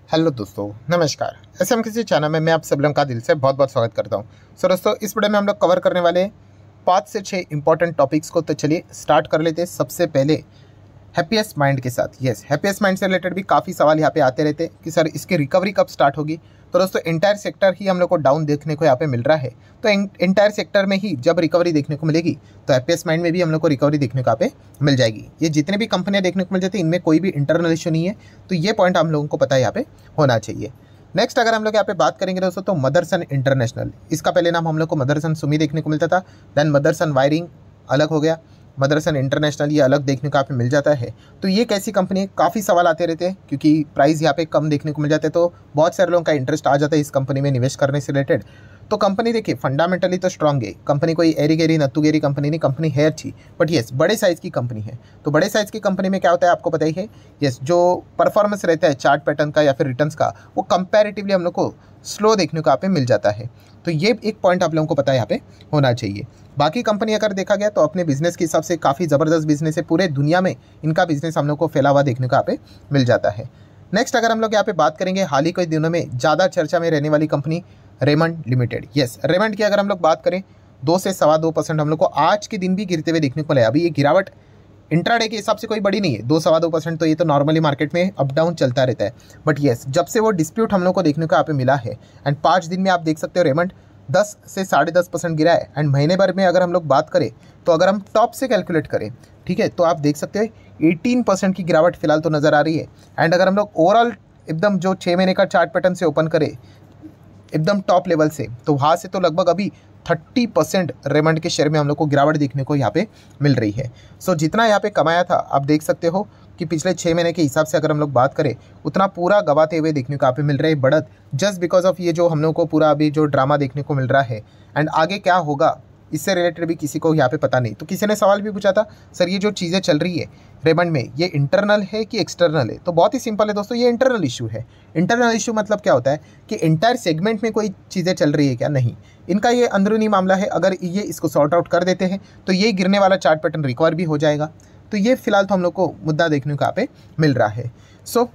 Hello दोस्तों, नमस्कार। SM किसी चैनल में मैं आप सब लोगों का दिल से बहुत बहुत स्वागत करता हूं। सो दोस्तों, इस वीडियो में हम लोग कवर करने वाले 5 से 6 इंपॉर्टेंट टॉपिक्स को। तो चलिए स्टार्ट कर लेते हैं। सबसे पहले हैप्पीएस्ट माइंड के साथ। यस, हैप्पीएस्ट माइंड से रिलेटेड भी काफ़ी सवाल यहाँ पे आते रहते हैं कि सर इसकी रिकवरी कब स्टार्ट होगी। तो दोस्तों, एंटायर सेक्टर ही हम लोग को डाउन देखने को यहाँ पे मिल रहा है। तो एंटायर सेक्टर में ही जब रिकवरी देखने को मिलेगी तो हैप्पीएस्ट माइंड में भी हम लोग को रिकवरी देखने को यहाँ पे मिल जाएगी। ये जितने भी कंपनियाँ देखने को मिल जाती है इनमें कोई भी इंटरनल इशू नहीं है। तो ये पॉइंट हम लोगों को पता है यहाँ पे होना चाहिए। नेक्स्ट अगर हम लोग यहाँ पे बात करेंगे दोस्तों, तो मदरसन इंटरनेशनल, इसका पहले नाम हम लोग को मदरसन सुमी देखने को मिलता था। देन मदरसन वायरिंग अलग हो गया, मदरसन इंटरनेशनल ये अलग देखने को यहाँ पे मिल जाता है। तो ये कैसी कंपनी है, काफ़ी सवाल आते रहते हैं क्योंकि प्राइस यहाँ पे कम देखने को मिल जाते हैं। तो बहुत सारे लोगों का इंटरेस्ट आ जाता है इस कंपनी में निवेश करने से रिलेटेड। तो कंपनी देखिए फंडामेंटली तो स्ट्रांग है, कंपनी कोई एरी गेरी नत्तू गेरी कंपनी नहीं, कंपनी है अच्छी। बट येस, बड़े साइज़ की कंपनी है। तो बड़े साइज़ की कंपनी में क्या होता है आपको पता ही है। येस, जो परफॉर्मेंस रहता है चार्ट पैटर्न का या फिर रिटर्न्स का, वो कंपैरेटिवली हम लोग को स्लो देखने को यहाँ पे मिल जाता है। तो ये एक पॉइंट आप लोगों को पता है यहाँ पे होना चाहिए। बाकी कंपनी अगर देखा गया तो अपने बिजनेस के हिसाब से काफ़ी ज़बरदस्त बिजनेस है, पूरे दुनिया में इनका बिजनेस हम लोग को फैला हुआ देखने को यहाँ पे मिल जाता है। नेक्स्ट अगर हम लोग यहाँ पे बात करेंगे, हाल ही के दिनों में ज़्यादा चर्चा में रहने वाली company Raymond limited. Yes, Raymond की अगर हम लोग बात करें 2 से 2.25% हम लोग को आज के दिन भी गिरते हुए देखने को मिला है। अभी ये गिरावट इंट्राडे के हिसाब से कोई बड़ी नहीं है, 2-2.25%। तो ये तो नॉर्मली मार्केट में अप डाउन चलता रहता है। बट येस, जब से वो डिस्प्यूट हम लोग को देखने को यहाँ पे मिला है एंड 5 दिन में आप देख सकते हो रेमंड 10 से 10.5% गिरा है। एंड महीने भर में अगर हम लोग बात करें तो अगर हम टॉप से कैलकुलेट करें, ठीक है, तो आप देख सकते हो 18% की गिरावट फिलहाल तो नज़र आ रही है। एंड अगर हम लोग ओवरऑल एकदम जो 6 महीने का चार्ट पैटर्न से ओपन करें एकदम टॉप लेवल से, तो वहाँ से तो लगभग अभी 30% रेमंड के शेयर में हम लोग को गिरावट देखने को यहाँ पे मिल रही है। सो जितना यहाँ पे कमाया था आप देख सकते हो कि पिछले 6 महीने के हिसाब से अगर हम लोग बात करें उतना पूरा गवाते हुए देखने को यहाँ पे मिल रहे हैं बढ़त, जस्ट बिकॉज ऑफ ये जो हम लोग को पूरा अभी जो ड्रामा देखने को मिल रहा है। एंड आगे क्या होगा इससे रिलेटेड भी किसी को यहाँ पे पता नहीं। तो किसी ने सवाल भी पूछा था, सर ये जो चीज़ें चल रही है रेमंड में ये इंटरनल है कि एक्सटर्नल है। तो बहुत ही सिंपल है दोस्तों, ये इंटरनल इशू है। इंटरनल इशू मतलब क्या होता है कि इंटायर सेगमेंट में कोई चीज़ें चल रही है क्या, नहीं, इनका ये अंदरूनी मामला है। अगर ये इसको सॉर्ट आउट कर देते हैं तो ये गिरने वाला चार्ट पैटर्न रिकवर भी हो जाएगा। तो ये फिलहाल तो हम लोग को मुद्दा देखने को यहाँ पे मिल रहा है। सो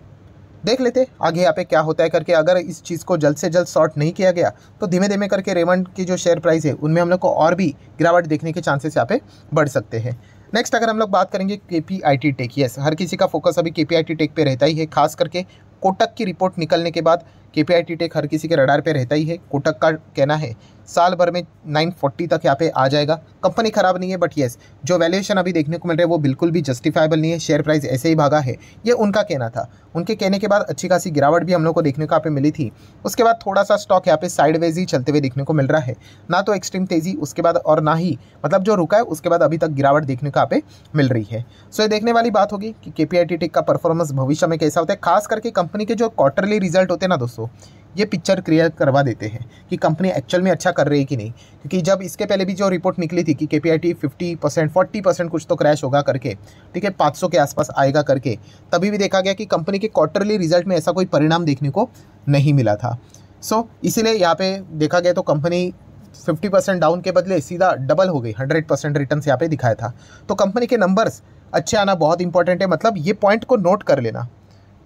देख लेते आगे यहाँ पे क्या होता है करके। अगर इस चीज़ को जल्द से जल्द सॉर्ट नहीं किया गया तो धीमे धीमे करके रेमंड की जो शेयर प्राइस है उनमें हम लोग को और भी गिरावट देखने के चांसेस यहाँ पे बढ़ सकते हैं। नेक्स्ट अगर हम लोग बात करेंगे केपीआईटी टेक। यस, हर किसी का फोकस अभी केपीआईटी टेक पे रहता ही है, खास करके कोटक की रिपोर्ट निकलने के बाद केपीआईटी टेक हर किसी के रडार पे रहता ही है। कोटक का कहना है साल भर में 940 तक यहाँ पे आ जाएगा। कंपनी खराब नहीं है, बट येस जो वैल्यूएशन अभी देखने को मिल रहा है वो बिल्कुल भी जस्टिफाइबल नहीं है। शेयर प्राइस ऐसे ही भागा है, ये उनका कहना था। उनके कहने के बाद अच्छी खासी गिरावट भी हम लोग को देखने को यहाँ पे मिली थी। उसके बाद थोड़ा सा स्टॉक यहाँ पे साइडवेज ही चलते हुए देखने को मिल रहा है, ना तो एक्सट्रीम तेज़ी उसके बाद और ना ही मतलब जो रुका है उसके बाद अभी तक गिरावट देखने को यहाँ पे मिल रही है। सो ये देखने वाली बात होगी कि केपीआईटी टेक का परफॉर्मेंस भविष्य में कैसा होता है। खास करके कंपनी के जो क्वार्टरली रिजल्ट होते हैं ना दोस्तों, ये पिक्चर क्लियर करवा देते हैं कि कंपनी एक्चुअल में अच्छा कर रही है कि नहीं। क्योंकि जब इसके पहले भी जो रिपोर्ट निकली थी कि केपीआईटी 50% 40% कुछ तो क्रैश होगा करके, ठीक है, 500 के आसपास आएगा करके, तभी भी देखा गया कि कंपनी के क्वार्टरली रिजल्ट में ऐसा कोई परिणाम देखने को नहीं मिला था। सो इसीलिए यहाँ पे देखा गया तो कंपनी 50% डाउन के बदले सीधा डबल हो गई, 100% रिटर्न यहाँ पे दिखाया था। तो कंपनी के नंबर्स अच्छे आना बहुत इंपॉर्टेंट है। मतलब ये पॉइंट को नोट कर लेना।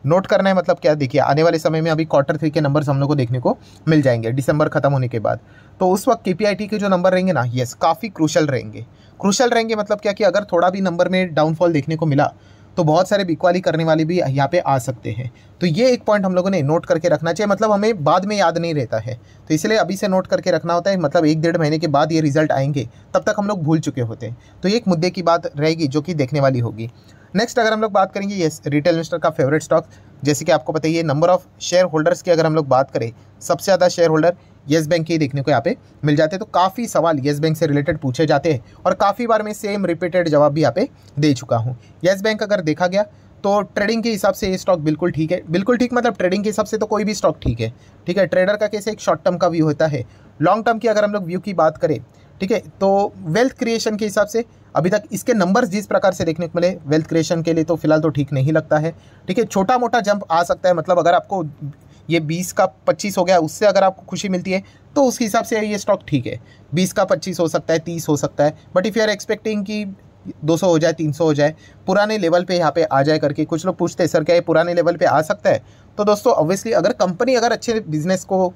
नोट करना है मतलब क्या, देखिए आने वाले समय में अभी Q3 के नंबर्स हम लोग को देखने को मिल जाएंगे दिसंबर खत्म होने के बाद। तो उस वक्त केपीआईटी के जो नंबर रहेंगे ना, यस काफ़ी क्रूशल रहेंगे। क्रूशल रहेंगे मतलब क्या कि अगर थोड़ा भी नंबर में डाउनफॉल देखने को मिला तो बहुत सारे बिकवाली करने वाले भी यहाँ पे आ सकते हैं। तो ये एक पॉइंट हम लोगों ने नोट करके रखना चाहिए। मतलब हमें बाद में याद नहीं रहता है, तो इसलिए अभी से नोट करके रखना होता है। मतलब 1-1.5 महीने के बाद ये रिजल्ट आएंगे, तब तक हम लोग भूल चुके होते हैं। तो ये एक मुद्दे की बात रहेगी जो कि देखने वाली होगी। नेक्स्ट अगर हम लोग बात करेंगे, ये रिटेल इन्वेस्टर का फेवरेट स्टॉक, जैसे कि आपको पता ही है नंबर ऑफ शेयर होल्डर्स की अगर हम लोग बात करें, सबसे ज़्यादा शेयर होल्डर येस बैंक के देखने को यहाँ पे मिल जाते हैं। तो काफ़ी सवाल येस बैंक से रिलेटेड पूछे जाते हैं और काफ़ी बार मैं सेम रिपीटेड जवाब भी यहाँ पे दे चुका हूँ। येस बैंक अगर देखा गया तो ट्रेडिंग के हिसाब से ये स्टॉक बिल्कुल ठीक है। बिल्कुल ठीक मतलब ट्रेडिंग के हिसाब से तो कोई भी स्टॉक ठीक है, ठीक है। ट्रेडर का कैसे एक शॉर्ट टर्म का व्यू होता है, लॉन्ग टर्म की अगर हम लोग व्यू की बात करें, ठीक है, तो वेल्थ क्रिएशन के हिसाब से अभी तक इसके नंबर्स जिस प्रकार से देखने को मिले वेल्थ क्रिएशन के लिए तो फिलहाल तो ठीक नहीं लगता है, ठीक है। छोटा मोटा जंप आ सकता है, मतलब अगर आपको ये 20 का 25 हो गया उससे अगर आपको खुशी मिलती है तो उस हिसाब से ये स्टॉक ठीक है। 20 का 25 हो सकता है, 30 हो सकता है। But if you are expecting कि 200 हो जाए, 300 हो जाए, पुराने लेवल पे यहाँ पे आ जाए करके कुछ लोग पूछते हैं सर क्या ये पुराने लेवल पे आ सकता है। तो दोस्तों ऑब्वियसली अगर कंपनी अगर अच्छे बिजनेस को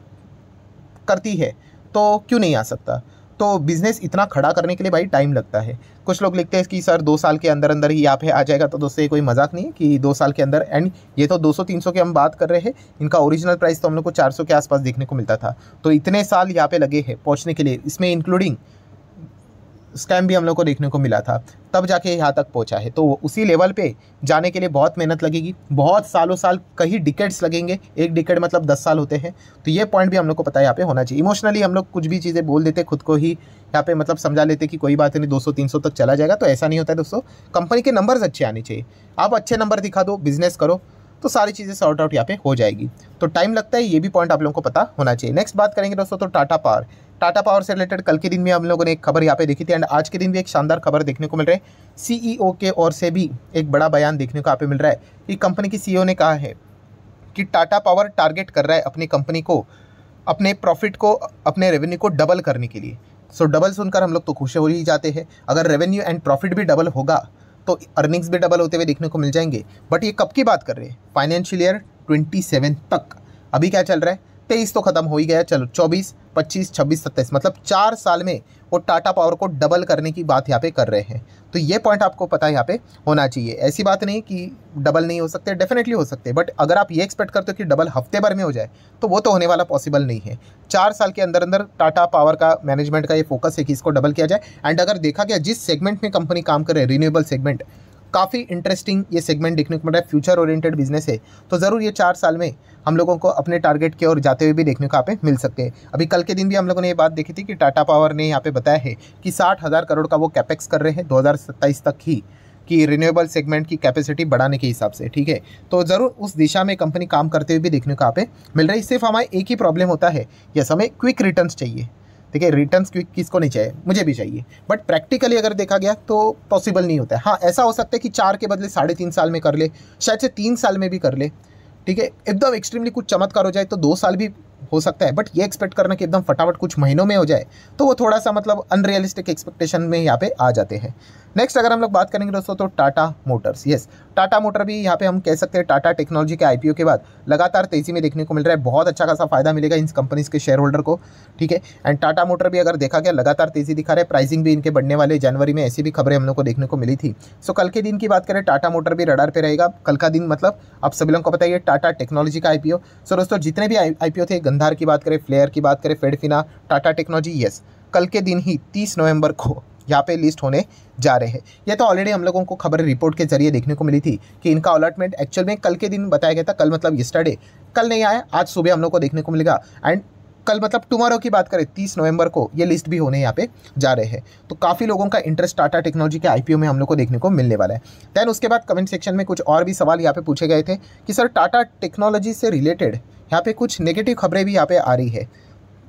करती है तो क्यों नहीं आ सकता। तो बिज़नेस इतना खड़ा करने के लिए भाई टाइम लगता है। कुछ लोग लिखते हैं कि सर 2 साल के अंदर अंदर ही यहाँ पे आ जाएगा। तो दोस्तों ये कोई मजाक नहीं है कि 2 साल के अंदर, एंड ये तो 200-300 की हम बात कर रहे हैं, इनका ओरिजिनल प्राइस तो हम लोग को 400 के आसपास देखने को मिलता था। तो इतने साल यहाँ पे लगे हैं पहुँचने के लिए, इसमें इंक्लूडिंग स्कैम भी हम लोग को देखने को मिला था, तब जाके यहाँ तक पहुँचा है। तो उसी लेवल पे जाने के लिए बहुत मेहनत लगेगी, बहुत सालों साल, कई डिकेड्स लगेंगे। एक डिकेड मतलब 10 साल होते हैं। तो ये पॉइंट भी हम लोग को पता है यहाँ पे होना चाहिए। इमोशनली हम लोग कुछ भी चीज़ें बोल देते, खुद को ही यहाँ पे मतलब समझा लेते कि कोई बात नहीं 200-300 तक चला जाएगा। तो ऐसा नहीं होता है दोस्तों, कंपनी के नंबर्स अच्छे आने चाहिए। आप अच्छे नंबर दिखा दो, बिजनेस करो, तो सारी चीज़ें सॉर्ट आउट यहाँ पे हो जाएगी। तो टाइम लगता है, ये भी पॉइंट आप लोगों को पता होना चाहिए। नेक्स्ट बात करेंगे दोस्तों तो टाटा पावर। टाटा पावर से रिलेटेड कल के दिन में हम लोगों ने एक खबर यहाँ पे देखी थी, एंड आज के दिन भी एक शानदार खबर देखने को मिल रहा है। सीईओ के ओर से भी एक बड़ा बयान देखने को यहाँ पे मिल रहा है कि कंपनी की सीईओ ने कहा है कि टाटा पावर टारगेट कर रहा है अपनी कंपनी को, अपने प्रॉफिट को, अपने रेवेन्यू को डबल करने के लिए। सो डबल सुनकर हम लोग तो खुश हो ही जाते हैं। अगर रेवेन्यू एंड प्रॉफिट भी डबल होगा तो अर्निंग्स भी डबल होते हुए देखने को मिल जाएंगे। बट ये कब की बात कर रहे हैं? फाइनेंशियल ईयर 27 तक। अभी क्या चल रहा है? 23 तो खत्म हो ही गया, चलो 24, 25, 26, 27, मतलब 4 साल में वो टाटा पावर को डबल करने की बात यहाँ पे कर रहे हैं। तो ये पॉइंट आपको पता है यहाँ पे होना चाहिए। ऐसी बात नहीं कि डबल नहीं हो सकते, डेफिनेटली हो सकते हैं। बट अगर आप ये एक्सपेक्ट करते हो कि डबल हफ्ते भर में हो जाए तो वो तो होने वाला पॉसिबल नहीं है। 4 साल के अंदर अंदर टाटा पावर का मैनेजमेंट का ये फोकस है कि इसको डबल किया जाए। एंड अगर देखा गया जिस सेगमेंट में कंपनी काम कर रहे हैं, रिन्यूएबल सेगमेंट, काफ़ी इंटरेस्टिंग ये सेगमेंट देखने को मिल रहा है, फ्यूचर ओरिएंटेड बिजनेस है। तो ज़रूर ये 4 साल में हम लोगों को अपने टारगेट की ओर जाते हुए भी देखने को यहाँ पे मिल सकते हैं। अभी कल के दिन भी हम लोगों ने ये बात देखी थी कि टाटा पावर ने यहाँ पे बताया है कि 60,000 करोड़ का वो कैपेक्स कर रहे हैं 2027 तक ही, कि रिन्यूएबल सेगमेंट की कैपेसिटी बढ़ाने के हिसाब से। ठीक है, तो ज़रूर उस दिशा में कंपनी काम करते हुए भी देखने को यहाँ पे मिल रही है। सिर्फ हमारे एक ही प्रॉब्लम होता है, यस हमें क्विक रिटर्न्स चाहिए। ठीक है, रिटर्न्स क्विक किसको नहीं चाहिए, मुझे भी चाहिए। बट प्रैक्टिकली अगर देखा गया तो पॉसिबल नहीं होता है। हाँ, ऐसा हो सकता है कि 4 के बदले 3.5 साल में कर ले, शायद से 3 साल में भी कर ले। ठीक है, एकदम एक्सट्रीमली कुछ चमत्कार हो जाए तो 2 साल भी हो सकता है। बट ये एक्सपेक्ट करना कि एकदम फटाफट कुछ महीनों में हो जाए तो वो थोड़ा सा मतलब अनरियलिस्टिक एक्सपेक्टेशन में यहाँ पे आ जाते हैं। नेक्स्ट अगर हम लोग बात करेंगे दोस्तों तो Tata Motors. Yes, Tata motor भी यहाँ पे हम कह सकते हैं टाटा टेक्नोलॉजी के आईपीओ के बाद लगातार तेजी में देखने को मिल रहा है। बहुत अच्छा खासा फायदा मिलेगा इन कंपनीज के शेयर होल्डर को। ठीक है, एंड टाटा मोटर भी अगर देखा गया लगातार तेजी दिखा रहे हैं, प्राइसिंग भी इनके बढ़ने वाले जनवरी में, ऐसी भी खबरें हम लोग को देखने को मिली थी। सो कल के दिन की बात करें, टाटा मोटर भी रडार पे रहेगा। कल का दिन मतलब आप सभी लोगों को पता है टाटा टेक्नोलॉजी का आईपीओ। सो दोस्तों जितने भी आईपीओ थे, गंधार की बात करें, फ्लेयर की बात करें, फेडफिना, टाटा टेक्नोलॉजी, यस कल के दिन ही 30 नवंबर को यहाँ पे लिस्ट होने जा रहे हैं। ये तो ऑलरेडी हम लोगों को खबर रिपोर्ट के जरिए देखने को मिली थी कि इनका अलॉटमेंट एक्चुअल में कल के दिन बताया गया था। कल मतलब यस्टरडे, कल नहीं आया, आज सुबह हम लोग को देखने को मिलेगा। एंड कल मतलब टुमारो की बात करें 30 नवंबर को ये लिस्ट भी होने यहाँ पे जा रहे हैं। तो काफ़ी लोगों का इंटरेस्ट टाटा टेक्नोलॉजी के आईपीओ में हम लोग को देखने को मिलने वाला है। दैन उसके बाद कमेंट सेक्शन में कुछ और भी सवाल यहाँ पे पूछे गए थे कि सर टाटा टेक्नोलॉजी से रिलेटेड यहाँ पे कुछ नेगेटिव खबरें भी यहाँ पे आ रही है,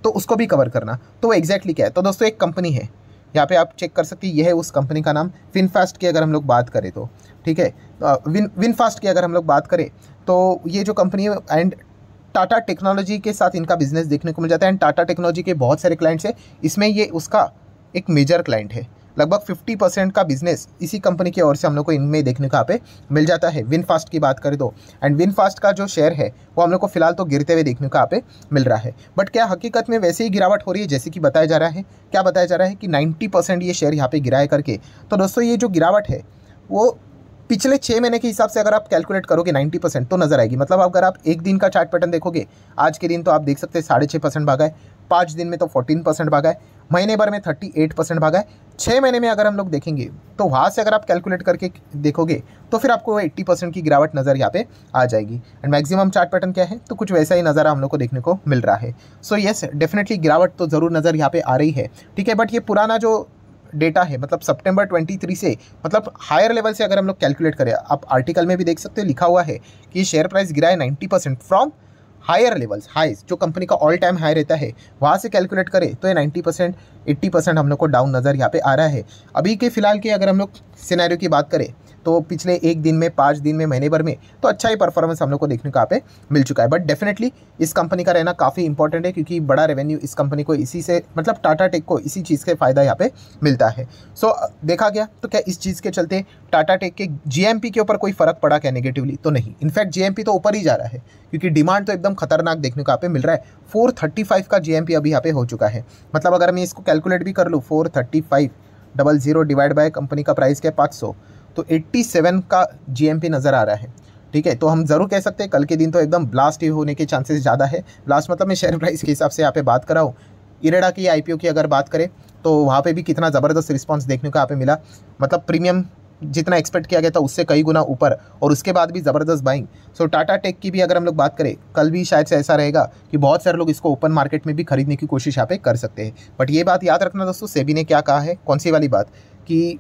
तो उसको भी कवर करना। तो वो एग्जैक्टली क्या है? तो दोस्तों एक कंपनी है, यहाँ पे आप चेक कर सकते हैं, यह है उस कंपनी का नाम। विनफास्ट की अगर हम लोग बात करें तो ठीक है, विनफास्ट की अगर हम लोग बात करें तो ये जो कंपनी है एंड टाटा टेक्नोलॉजी के साथ इनका बिजनेस देखने को मिल जाता है। एंड टाटा टेक्नोलॉजी के बहुत सारे क्लाइंट्स हैं, इसमें ये उसका एक मेजर क्लाइंट है। लगभग 50% का बिजनेस इसी कंपनी की ओर से हम लोग को इनमें देखने को यहाँ पे मिल जाता है। विनफास्ट की बात करें तो, एंड विनफास्ट का जो शेयर है वो हम लोग को फिलहाल तो गिरते हुए देखने को यहाँ पे मिल रहा है। बट क्या हकीकत में वैसे ही गिरावट हो रही है जैसे कि बताया जा रहा है? क्या बताया जा रहा है कि 90% ये शेयर यहाँ पे गिरा है करके। तो दोस्तों ये जो गिरावट है वो पिछले 6 महीने के हिसाब से अगर आप कैलकुलेट करोगे 90% तो नजर आएगी। मतलब अगर आप एक दिन का चार्ट पैटर्न देखोगे, आज के दिन तो आप देख सकते हैं 6.5% भागा है, 5 दिन में तो 14% भागा है, महीने भर में 38% भागा है। 6 महीने में अगर हम लोग देखेंगे तो वहाँ से अगर आप कैलकुलेट करके देखोगे तो फिर आपको 80% की गिरावट नज़र यहाँ पे आ जाएगी। एंड मैक्सिमम चार्ट पैटर्न क्या है? तो कुछ वैसा ही नज़ारा हम लोग को देखने को मिल रहा है। सो येस, डेफिनेटली गिरावट तो ज़रूर नज़र यहाँ पे आ रही है। ठीक है, बट ये पुराना जो डेटा है मतलब सितंबर 23 से, मतलब हायर लेवल से अगर हम लोग कैलकुलेट करें, आप आर्टिकल में भी देख सकते हो लिखा हुआ है कि शेयर प्राइस गिरा है 90% फ्रॉम हायर लेवल्स, हाइज जो कंपनी का ऑल टाइम हाई रहता है वहाँ से कैलकुलेट करें तो ये 90% 80% हम लोग को डाउन नज़र यहाँ पे आ रहा है। अभी के फिलहाल की अगर हम लोग सिनेरियो की बात करें तो पिछले 1 दिन में, 5 दिन में, महीने भर में तो अच्छा ही परफॉर्मेंस हम लोग को देखने को यहाँ पे मिल चुका है। बट डेफिनेटली इस कंपनी का रहना काफ़ी इंपॉर्टेंट है, क्योंकि बड़ा रेवेन्यू इस कंपनी को इसी से, मतलब टाटा टेक को इसी चीज़ के फ़ायदा यहाँ पे मिलता है। सो देखा गया तो क्या इस चीज़ के चलते टाटा टेक के जीएमपी के ऊपर कोई फ़र्क पड़ा क्या नेगेटिवली? तो नहीं, इनफैक्ट जीएमपी तो ऊपर ही जा रहा है, क्योंकि डिमांड तो एकदम खतरनाक देखने को यहाँ पे मिल रहा है। 435 का जीएमपी अभी यहाँ पे हो चुका है। मतलब अगर मैं इसको कैलकुलेट भी कर लूँ, 435 डिवाइड बाय कंपनी का प्राइस क्या है 500, तो 87 का जीएमपी नज़र आ रहा है। ठीक है, तो हम ज़रूर कह सकते हैं कल के दिन तो एकदम ब्लास्ट ही होने के चांसेस ज़्यादा है। ब्लास्ट मतलब मैं शेयर प्राइस के हिसाब से यहाँ पे बात कर रहा हूँ। इरेडा की आईपीओ की अगर बात करें तो वहाँ पे भी कितना ज़बरदस्त रिस्पांस देखने को यहाँ पे मिला। मतलब प्रीमियम जितना एक्सपेक्ट किया गया था उससे कई गुना ऊपर, और उसके बाद भी ज़बरदस्त बाइंग। सो टाटा टेक की भी अगर हम लोग बात करें, कल भी शायद से ऐसा रहेगा कि बहुत सारे लोग इसको ओपन मार्केट में भी खरीदने की कोशिश यहाँ पे कर सकते हैं। बट ये बात याद रखना दोस्तों, सेबी ने क्या कहा है, कौन सी वाली बात, कि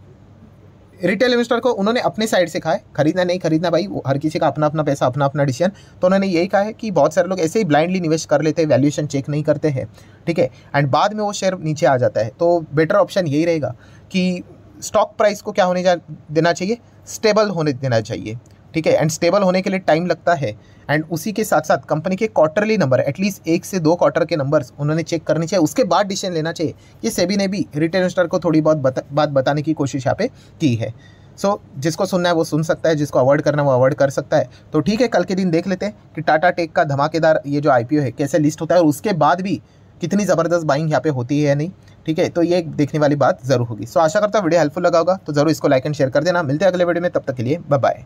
रिटेल इन्वेस्टर को उन्होंने अपने साइड से कहा है, खरीदना नहीं खरीदना भाई वो हर किसी का अपना अपना पैसा, अपना अपना डिसीजन। तो उन्होंने यही कहा है कि बहुत सारे लोग ऐसे ही ब्लाइंडली निवेश कर लेते हैं, वैल्यूएशन चेक नहीं करते हैं, ठीक है, एंड बाद में वो शेयर नीचे आ जाता है। तो बेटर ऑप्शन यही रहेगा कि स्टॉक प्राइस को क्या होने देना चाहिए, स्टेबल होने देना चाहिए, ठीक है। एंड स्टेबल होने के लिए टाइम लगता है, एंड उसी के साथ साथ कंपनी के क्वार्टरली नंबर, एटलीस्ट 1 से 2 क्वार्टर के नंबर्स उन्होंने चेक करने चाहिए, उसके बाद डिसीजन लेना चाहिए। ये सेबी ने भी रिटेल इन्वेस्टर को थोड़ी बहुत बात बताने की कोशिश यहाँ पे की है। सो जिसको सुनना है वो सुन सकता है, जिसको अवॉइड करना है वो अवॉइड कर सकता है। तो ठीक है, कल के दिन देख लेते हैं कि टाटा टेक का धमाकेदार ये जो आईपीओ है कैसे लिस्ट होता है, और उसके बाद भी कितनी ज़बरदस्त बाइंग यहाँ पे होती है या नहीं, ठीक है। तो ये देखने वाली बात ज़रूर होगी। सो आशा करता हूँ वीडियो हेल्पफुल लगा होगा, तो ज़रूर इसको लाइक एंड शेयर कर देना। मिलते हैं अगले वीडियो में, तब तक के लिए बाय बाय।